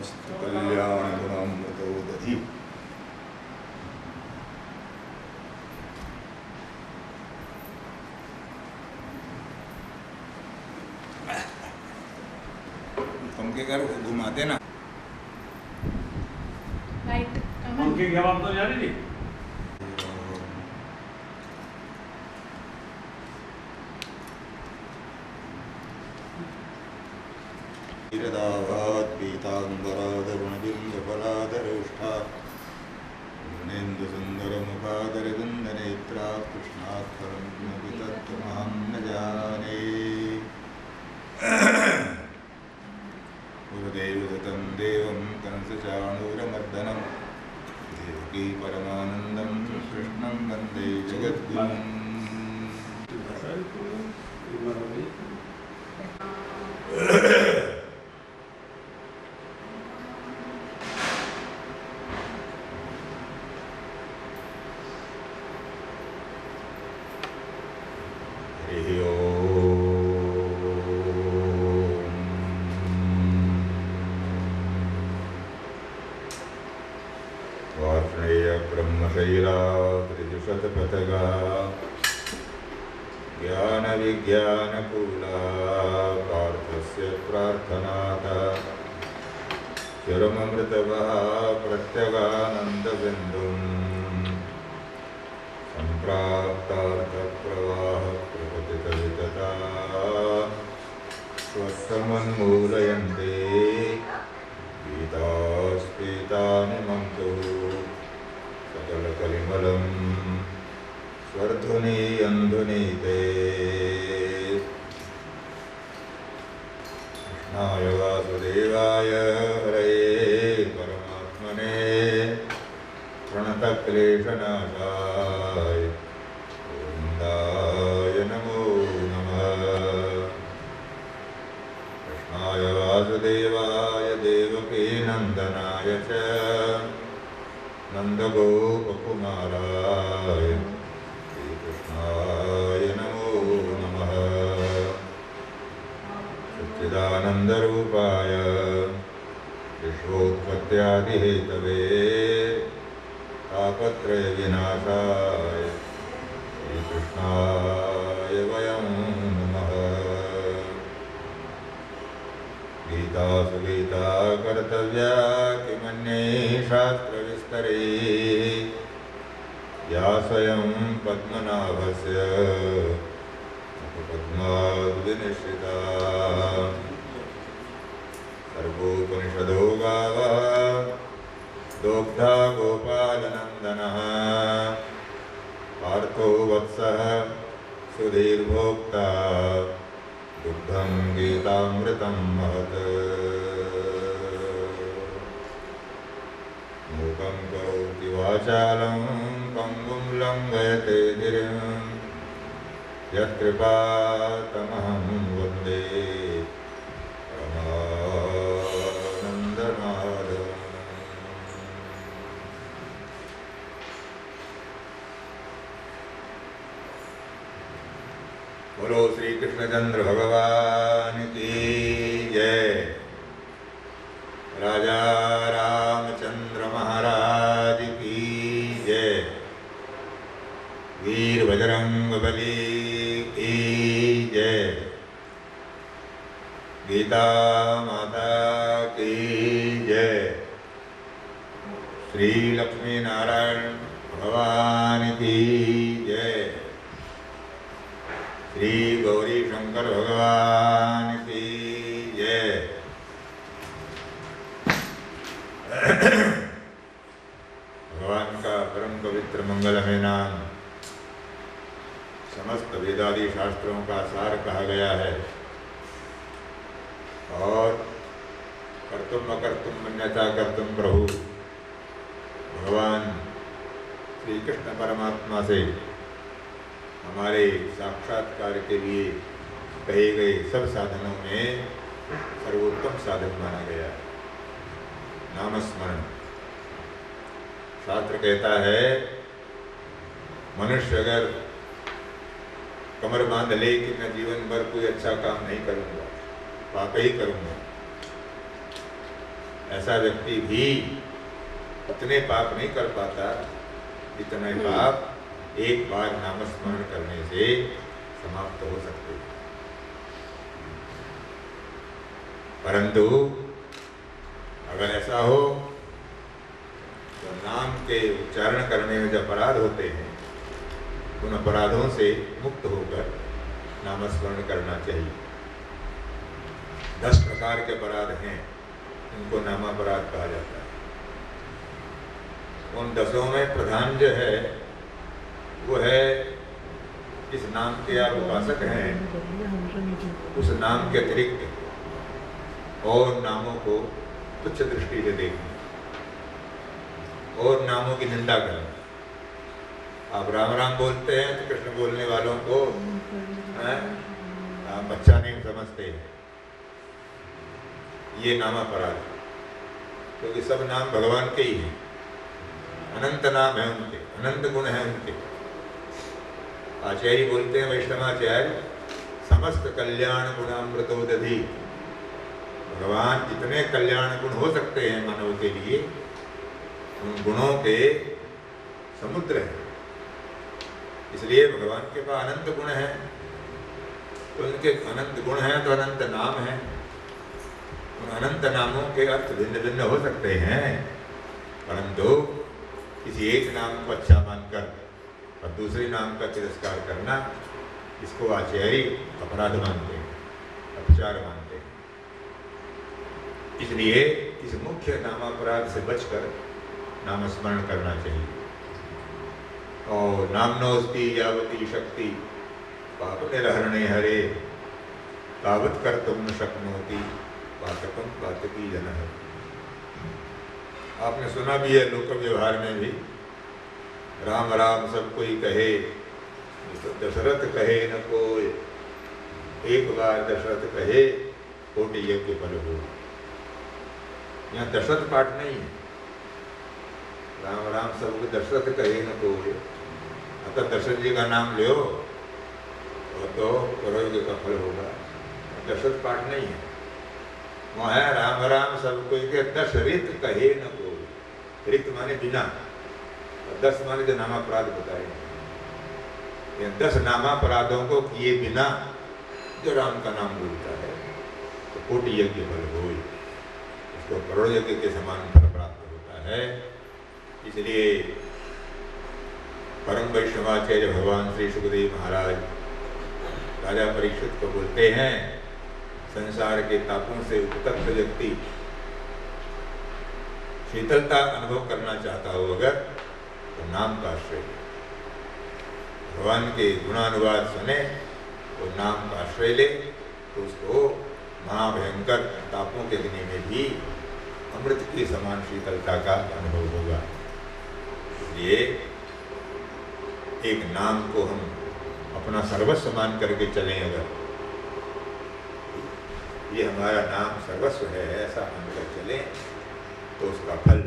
समस्त कल्याण गुणामृतो दधि। पंखे कर घुमाते ना लाइट पंखे की हवा तो जा रही थी। ीरदाभात् पीताम्बरादरुणबिम्बफलादरुष्ठा गुणेन्दुसुन्दरमुखादरगन्धनेत्रा कृष्णात्परं तत्त्वमहं न जाने। गुरुदेवदत्तं देवं कंसचाणूरमर्दनं देवकी परमानन्दं कृष्णं वन्दे जगद्गुरुम्। ब्रह्मशैलात्रिजुषत्पथगा ज्ञानविज्ञानकूला पार्थस्य प्रार्थनाथ चिरममृतवः प्रत्यगानन्दबिन्दुं सम्प्राप्तार्थप्रवाहप्रपतितवितता स्वस्समन्मूलयन्ते गीतास्पीतानिमं तु सकलकलिमलं स्वर्धुनीयन्धुनीते। कृष्णाय वासुदेवाय हरये परमात्मने प्रणतक्लेशनाशाय गोविन्दाय नमो नमः। कृष्णाय वासुदेवाय देवकीनन्दनाय च नन्दगोपकुमाराय श्रीकृष्णाय नमो नमः। सच्चिदानन्दरूपाय विश्वोत्पत्त्यादिहेतवे तापत्रयविनाशाय श्रीकृष्णाय वयं नमः। गीतासु गीता कर्तव्या किमन्ये शास्त्रविस्तरे या स्वयं पद्मनाभस्य मुखपद्माद्विनिश्रिता। सर्वोपनिषदो गावः दोग्धा गोपालनन्दनः पार्थो वत्सः सुधीर्भोक्ता दुग्धं गीतामृतं महत्। मूकं करोति वाचालं पङ्गुं लङ्घयते गिरिं यत्कृपातमहं वन्दे परमानन्दमाधवम्। बोलो श्री कृष्णचंद्र भगवान की जय। राजा रामचंद्र महाराज की जय। वीर बजरंगबली की जय। गीता माता की जय। श्री लक्ष्मी नारायण भगवान की जय। श्री गौरी शंकर भगवान की जय। भगवान का परम पवित्र मंगलमय नाम समस्त वेदादि शास्त्रों का सार कहा गया है और कर्तुम अकर्तुम अन्यथा कर्तुम प्रभु भगवान श्री कृष्ण परमात्मा से हमारे साक्षात्कार के लिए कहे गए सब साधनों में सर्वोत्तम साधन माना गया है नामस्मरण। शास्त्र कहता है मनुष्य अगर कमर बांध ले कि मैं जीवन भर कोई अच्छा काम नहीं करूंगा, पाप ही करूंगा, ऐसा व्यक्ति भी उतने पाप नहीं कर पाता जितने पाप एक बार नामस्मरण करने से समाप्त हो सकते हैं। परंतु अगर ऐसा हो तो नाम के उच्चारण करने में जो अपराध होते हैं उन अपराधों से मुक्त होकर नामस्मरण करना चाहिए। 10 प्रकार के अपराध हैं, उनको नामापराध कहा जाता है। उन 10 में प्रधान जो है वो है जिस नाम के आप उपासक हैं उस नाम के अतिरिक्त और नामों को तुच्छ दृष्टि से देखना और नामों की निंदा करना। आप राम राम बोलते हैं तो कृष्ण बोलने वालों को आप अच्छा नहीं समझते हैं, ये नामापराध, क्योंकि सब नाम भगवान के ही हैं। अनंत नाम है उनके, अनंत गुण है उनके। आचार्य बोलते हैं वैष्णवाचार्य, समस्त कल्याण गुणामृतो दधी। भगवान जितने कल्याण गुण हो सकते हैं मानव के लिए, उन गुणों के समुद्र है। इसलिए भगवान के पास अनंत गुण है, तो उनके अनंत गुण हैं तो अनंत नाम है। उन अनंत नामों के अर्थ भिन्न भिन्न हो सकते हैं, परंतु किसी एक नाम को अच्छा मानकर और दूसरे नाम का तिरस्कार करना, इसको आचार्य अपराध मानते हैं, अपचार मानते हैं। इसलिए इस मुख्य नामापराध से बचकर नामस्मरण करना चाहिए। और नामनोस्ति यावती शक्ति पाप निरहरणे हरे, तावत कर्तुम न शक्नोति पातकम पातकी जनः। आपने सुना भी है लोक व्यवहार में भी, राम राम सब कोई कहे दशरथ कहे न कोई, एक बार दशरथ कहे कोटि यज्ञ फल हो। यहाँ दशरथ पाठ नहीं है, राम राम सब दशरथ कहे न कोई। अतः दशरथ जी का नाम लो तो करोगे का फल होगा, दशरथ पाठ नहीं है। वहाँ है राम राम सब कोई के दशरथ कहे न कोई। रिक्त माने बिना, और 10 माने जो नामापराध बताए। 10 नामापराधों को किए बिना जो राम का नाम बोलता है तो कोटि यज्ञ फल हो, उसको करोड़ यज्ञ के समान फल प्राप्त होता है। इसलिए परम वैष्णवाचार्य भगवान श्री सुखदेव महाराज राजा परीक्षित को बोलते हैं, संसार के तापों से उत्तप्त व्यक्ति शीतलता अनुभव करना चाहता हो अगर, तो नाम का आश्रय, भगवान के गुणानुवाद सुने तो नाम का आश्रय ले, तो उसको महाभयंकर तापों के दिन में भी अमृत की समान शीतलता का अनुभव होगा। इसलिए एक नाम को हम अपना सर्वस्व मान करके चलें, अगर ये हमारा नाम सर्वस्व है ऐसा मानकर चलें, तो उसका फल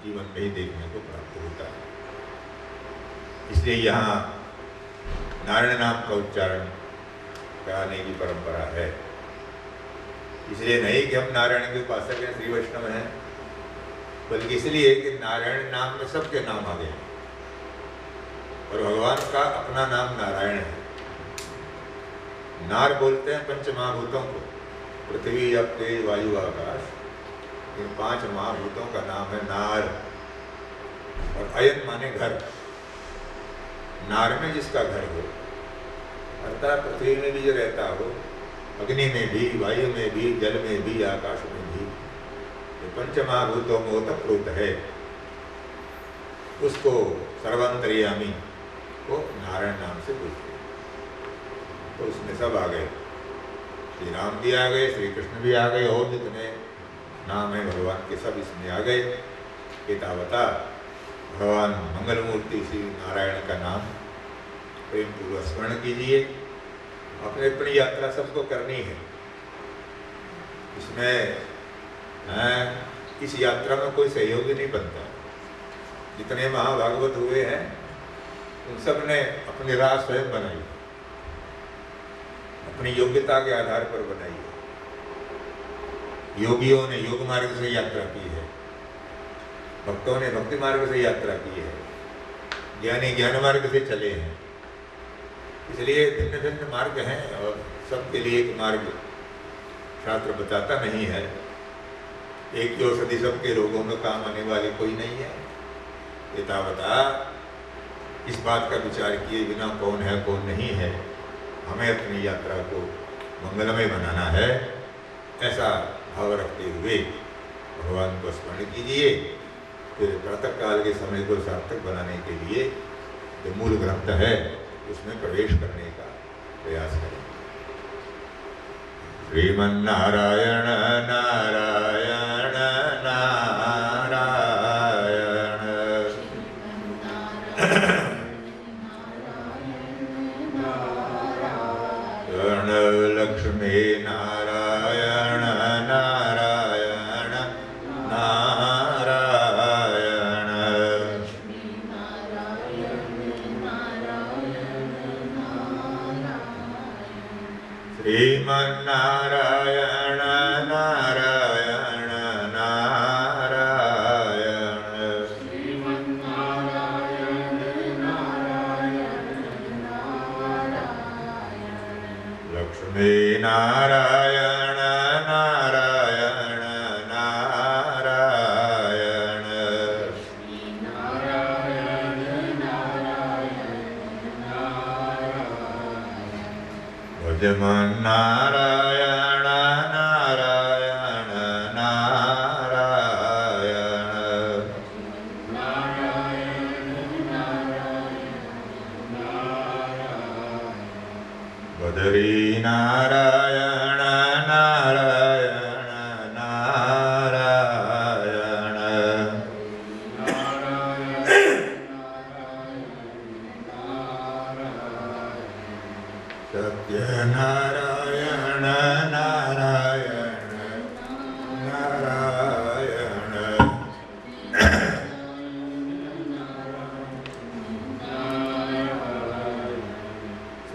जीवन में ही देखने को प्राप्त होता है। इसलिए यहाँ नारायण नाम का उच्चारण कराने की परंपरा है। इसलिए नहीं कि हम नारायण के उपासक हैं, श्री वैष्णव हैं, बल्कि इसलिए कि नारायण नाम में सबके नाम आ गए और भगवान का अपना नाम नारायण है। नार बोलते हैं पंच महाभूतों को, पृथ्वी जब तेज वायु आकाश, इन 5 महाभूतों का नाम है नार। और अयन माने घर, नार में जिसका घर हो, अर्थात पृथ्वी में भी जो रहता हो, अग्नि में भी, वायु में भी, जल में भी, आकाश में भी, जो पंच महाभूतों में ओतप्रोत है, उसको सर्वांतर्यामी को नारायण नाम से बोलते हैं। तो उसमें सब आ गए, श्री राम भी आ गए, श्री कृष्ण भी आ गए, और जितने नाम है भगवान के सब इसमें आ गए। एतावता भगवान मंगलमूर्ति श्री नारायण का नाम प्रेम पूर्वक स्मरण कीजिए। अपने अपनी यात्रा सबको करनी है। इसमें इस यात्रा में कोई सहयोगी नहीं बनता। जितने महाभागवत हुए हैं उन सब ने अपनी राह स्वयं बनाई, अपनी योग्यता के आधार पर बनाई। योगियों ने योग मार्ग से यात्रा की है, भक्तों ने भक्ति मार्ग से यात्रा की है, ज्ञानी ज्ञान मार्ग से चले हैं। इसलिए भिन्न भिन्न मार्ग हैं और सबके लिए एक मार्ग शास्त्र बताता नहीं है। एक ही औषधि सबके रोगों में काम आने वाली कोई नहीं है। यथावता इस बात का विचार किए बिना कौन है कौन नहीं है, हमें अपनी यात्रा को मंगलमय बनाना है, ऐसा भाव रखते हुए भगवान को स्मरण कीजिए। फिर प्रातः काल के समय को सार्थक बनाने के लिए जो मूल ग्रंथ है उसमें प्रवेश करने का प्रयास करें। श्रीमन्नारायण नारायण नारायण लक्ष्मी नारायण नारायण नारायण श्रीमन्नारायण नारायण नारायण लक्ष्मी नारायण नारायण नारायण भजमन नारायण नारायण नारायण बदरी नारायण नारायण नारायण सत्य नारायण नारायण नारायण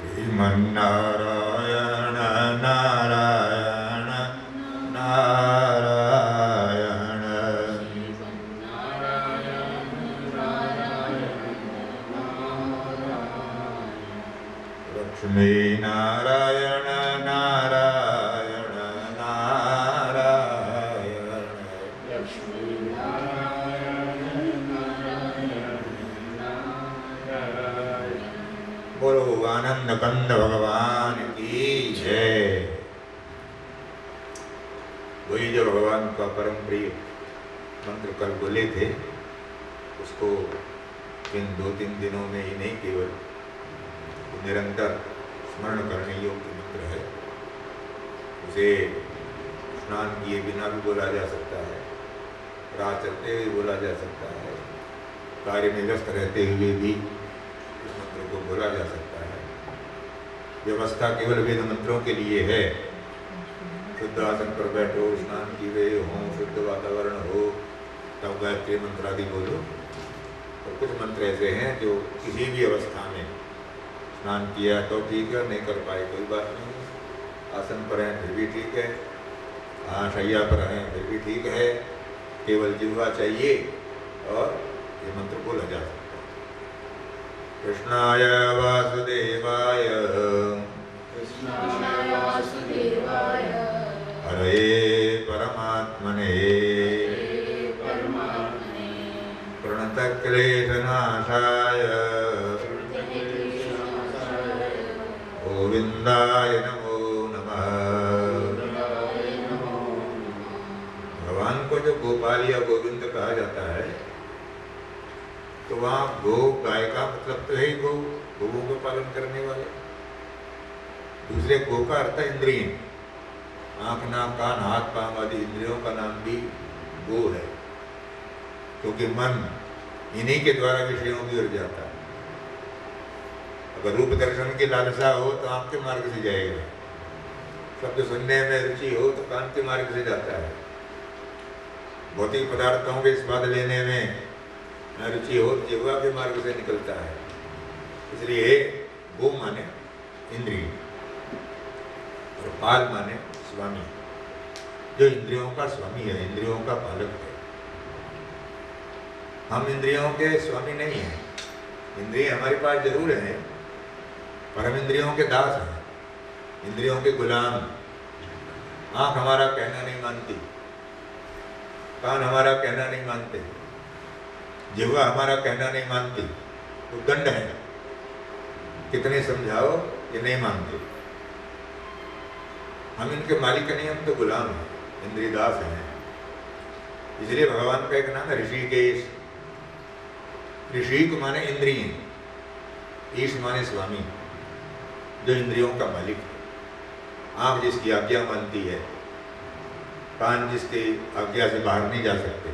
श्रीमन्नारायण नारायण नारायण लक्ष्मी नारायण नारायण नारायण बोलो आनंद कंद भगवान की जय। वही जो भगवान का परम प्रिय मंत्र कल बोले थे, उसको इन 2-3 दिनों में ही नहीं, केवल निरंतर स्मरण करने योग्य मंत्र है। उसे स्नान किए बिना भी बोला जा सकता है, राह चलते हुए बोला जा सकता है, कार्य में व्यस्त रहते हुए भी इस मंत्र को बोला जा सकता है। व्यवस्था केवल वेद मंत्रों के लिए है। शुद्ध आसन पर बैठो, स्नान किए हुए हों, शुद्ध वातावरण हो, तब गायत्री मंत्र आदि बोलो। और कुछ मंत्र ऐसे हैं जो किसी भी अवस्था में, स्नान किया तो ठीक है, नहीं कर पाए कोई बात नहीं, आसन पर हैं फिर भी ठीक है, हाँ शैया पर हैं फिर भी ठीक है, केवल जिह्वा चाहिए और ये मंत्र बोला जा सकता है। कृष्णाय वासुदेवाय हरे परमात्मने प्रणतक्लेशनाशाय गोविंदाय नमो नमः। भगवान को जो गोपाल या गोविंद कहा जाता है, तो वहाँ गो गाय का मतलब तो है ही गो, गोवों को पालन करने वाले। दूसरे गो का अर्थ है इंद्रिय, आँख नाक कान हाथ पांव आदि इंद्रियों का नाम भी गो है, क्योंकि मन इन्हीं के द्वारा विषयों की ओर जाता है। अगर रूप दर्शन की लालसा हो तो आँख के मार्ग से जाएगा, शब्द सुनने में रुचि हो तो कान के मार्ग से जाता है, भौतिक पदार्थों के स्वाद लेने में रुचि हो तो जिह्वा के मार्ग से निकलता है। इसलिए गो माने इंद्रिय और पाल माने स्वामी। जो इंद्रियों का स्वामी है, इंद्रियों का पालक है। हम इंद्रियों के स्वामी नहीं हैं। इंद्रिय हमारे पास जरूर हैं, पर हम इंद्रियों के दास हैं, इंद्रियों के गुलाम। आँख हमारा कहना नहीं मानती, कान हमारा कहना नहीं मानते, जिह्वा हमारा कहना नहीं मानती, वो दंड है। कितने समझाओ ये नहीं मानते। हम इनके मालिक नहीं, हम तो गुलाम हैं, इंद्रिय दास हैं। इसलिए भगवान का एक नाम है ऋषिकेश। ऋषि को माने इंद्रिय, ईश माने स्वामी, जो इंद्रियों का मालिक है। आँख जिसकी आज्ञा मानती है, कान जिसकी आज्ञा से बाहर नहीं जा सकते,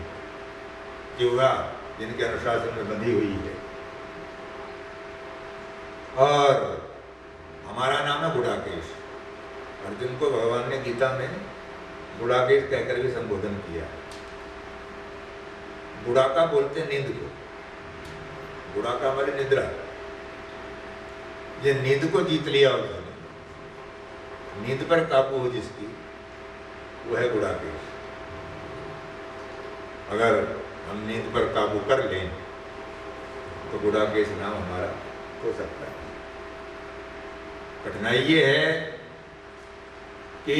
जिह्वा जिनके अनुशासन में बंधी हुई है, और हमारा नाम है गुड़ाकेश। अर्जुन को भगवान ने गीता में गुड़ाकेश कहकर भी संबोधन किया। गुड़ाका बोलते हैं नींद को, गुड़ाका हमारी निद्रा। ये नींद को जीत लिया उन्होंने, नींद पर काबू हो जिसकी, वो है गुड़ाकेश। अगर हम नींद पर काबू कर लें तो गुड़ाकेश नाम हमारा हो सकता है। कठिनाई ये है कि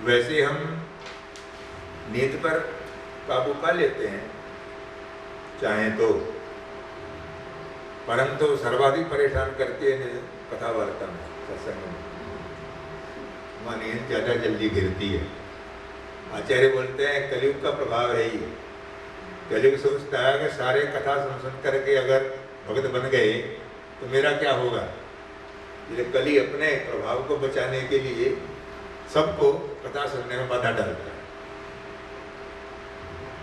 वैसे हम नींद पर काबू पा लेते हैं चाहें तो, परंतु सर्वाधिक परेशान करती है कथा वार्ता में, सत्संग में। वहाँ नींद ज़्यादा जल्दी गिरती है। आचार्य बोलते हैं कलयुग का प्रभाव है ये। कलयुग सोचता है कि सारे कथा सुन करके अगर भक्त बन गए तो मेरा क्या होगा। इसलिए कली अपने प्रभाव को बचाने के लिए सबको कथा सुनने में बाधा डालता है।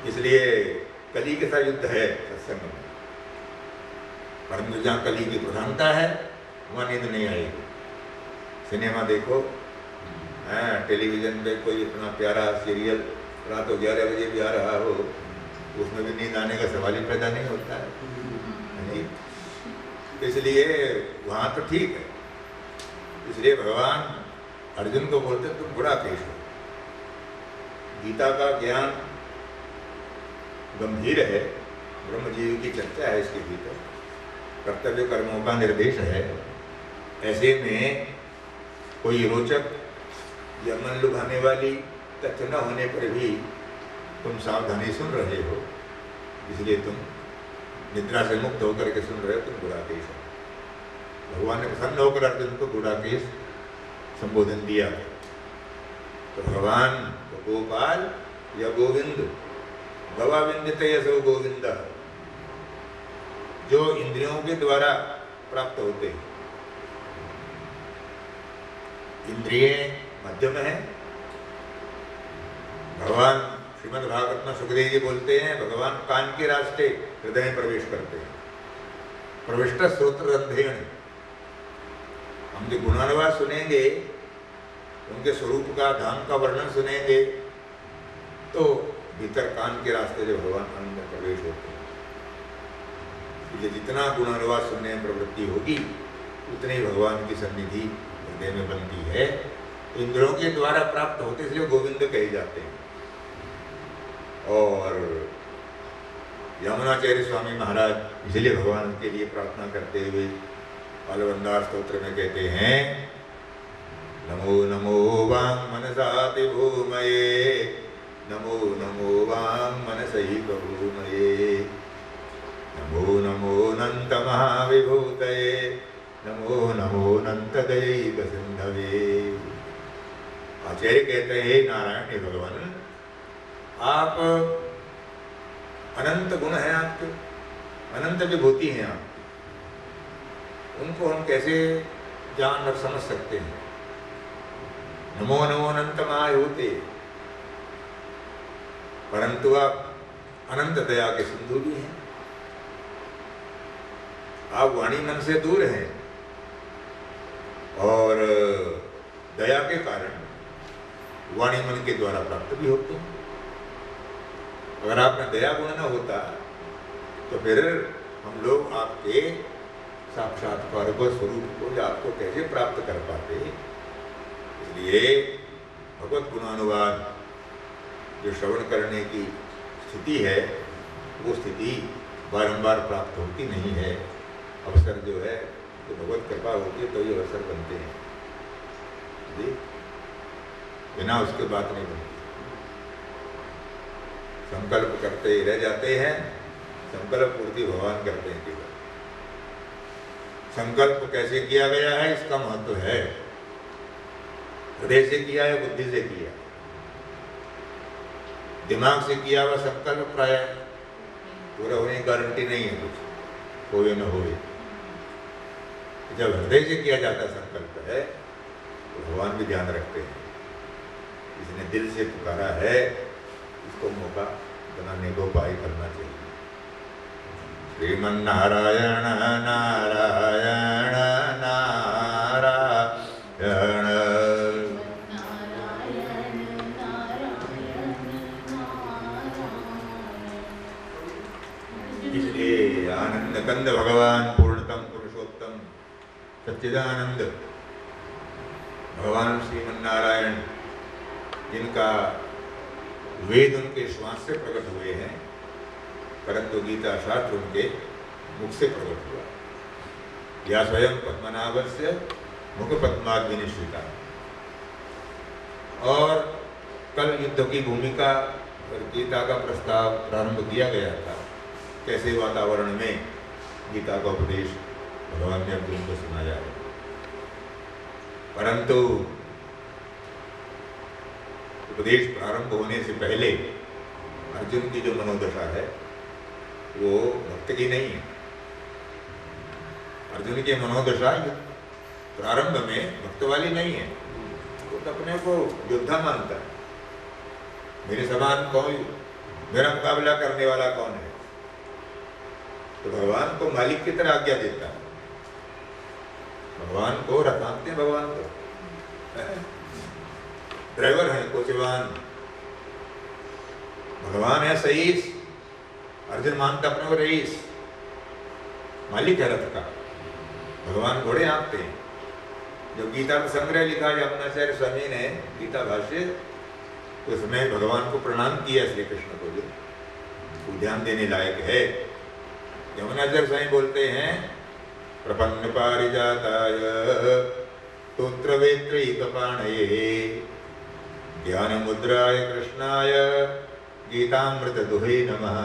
इसलिए कली के साथ युद्ध है सत्संग में। परंतु जहाँ कली की प्रधानता है वहाँ नींद नहीं आएगी। सिनेमा देखो, टेलीविज़न पे कोई इतना प्यारा सीरियल रात को 11 बजे भी आ रहा हो, उसमें भी नींद आने का सवाल ही पैदा नहीं होता है। इसलिए वहाँ तो ठीक है। इसलिए भगवान अर्जुन को बोलते तुम गुड़ाकेश हो। गीता का ज्ञान गंभीर है, ब्रह्मजीव की चर्चा है इसके भीतर, कर्तव्य कर्मों का निर्देश है। ऐसे में कोई रोचक या मन लुभाने वाली तथ्य न होने पर भी तुम सावधानी सुन रहे हो, इसलिए तुम निद्रा से मुक्त होकर के सुन रहे हो, तुम गुड़ाकेश हो। भगवान ने प्रसन्न होकर अर्जुन को गुड़ाकेश संबोधन दिया। तो भगवान गोपाल या गोविंद, गवा विंदते यसो गोविंद, जो इंद्रियों के द्वारा प्राप्त होते हैं। इंद्रिय मध्यम है। भगवान श्रीमद् भागवत में सुखदेव जी बोलते हैं भगवान कान के रास्ते हृदय में प्रवेश करते हैं। प्रविष्ट श्रोत्र रंधेण, हम जो गुणानुवाद सुनेंगे, उनके स्वरूप का, धाम का वर्णन सुनेंगे, तो भीतर कान के रास्ते जो भगवान अंदर प्रवेश होते हैं। इसलिए जितना गुणानुवाद सुनने में प्रवृत्ति होगी उतनी भगवान की सन्निधि हृदय में बनती है। इंद्रियों के द्वारा प्राप्त होते इसलिए गोविंद कहे जाते हैं। और यमुनाचार्य स्वामी महाराज इसलिए भगवान के लिए प्रार्थना करते हुए बालवंदार स्तोत्र में कहते हैं, नमो नमो वांग मनसाति भूमये, नमो नमो वांग मनसहि भूमये, नमो नमो अनंत महाविभूतये, नमो नमो अनंत दैव सिंधवे। आचार्य कहते हैं नारायण हे भगवान, आप अनंत गुण हैं, आपके अनंत विभूति हैं आप, उनको हम कैसे जान और समझ सकते हैं। नमो नमो अनंत महाभूते, परंतु आप अनंत दया के सिंधु भी हैं। आप वाणी मन से दूर हैं और दया के कारण वाणी मन के द्वारा प्राप्त भी होते हैं। अगर आप में दया गुण न होता तो फिर हम लोग आपके साक्षात्कार को, स्वरूप को, या आपको कैसे प्राप्त कर पाते। इसलिए भगवत गुणानुवाद जो श्रवण करने की स्थिति है, वो स्थिति बारंबार प्राप्त होती नहीं है। अवसर जो है तो भगवत कृपा होती है तो ये अवसर बनते हैं जी, बिना उसके बात नहीं बनती। संकल्प करते ही रह जाते हैं, संकल्प पूर्ति भगवान करते हैं केवल। संकल्प कैसे किया गया है इसका महत्व है। हृदय से किया है, बुद्धि से किया, दिमाग से किया हुआ संकल्प प्राय पूरा होने की गारंटी नहीं है, कुछ होवे न होवे। जब हृदय से किया जाता संकल्प है तो भगवान भी ध्यान रखते हैं। इसने दिल से पुकारा है, इसको मौका बनाने को उपाय करना चाहिए। श्रीमन्नारायण नारायण नारायण, इसलिए आनंद कंद भगवान पूर्णतम पुरुषोत्तम सच्चिदानंद भगवान श्रीमन्नारायण, जिनका वेद उनके श्वास से प्रकट हुए हैं, परंतु गीता शास्त्र उनके मुख से प्रकट हुआ। या स्वयं पद्मनाभस्य मुख पद्माद् विनिश्चिता। और कल युद्ध की भूमिका और गीता का प्रस्ताव प्रारंभ किया गया था। कैसे वातावरण में गीता का उपदेश भगवान ने अर्जुन को सुनाया है, परंतु उपदेश प्रारंभ होने से पहले अर्जुन की जो मनोदशा है वो भक्त की नहीं है। अर्जुन की मनोदशा प्रारंभ में भक्त वाली नहीं है। वो तो अपने को योद्धा मानता है। मेरे समान कौन, मेरा मुकाबला करने वाला कौन है? तो भगवान को मालिक की तरह आज्ञा देता है। भगवान को रखाते हैं, भगवान को ड्राइवर है कोचवान, भगवान है सईस, अर्जुन मानता अपने को रईस, मालिक है रथ का। भगवान घोड़े हाँकते हैं। जब गीता का संग्रह लिखा यमुनाचार्य स्वामी ने गीता भाष्य, तो उसमें भगवान को प्रणाम किया श्री कृष्ण को, जो ध्यान देने लायक है। यमुनाचार्य स्वामी बोलते हैं प्रपन्न पारिजाताय तोत्र वेत्रैकपाणये ज्ञान मुद्राय कृष्णाय गीतामृत दुहे नमः।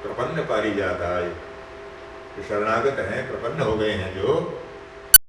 प्रपन्न पारिजाताय, शरणागत हैं, प्रपन्न हो गए हैं, जो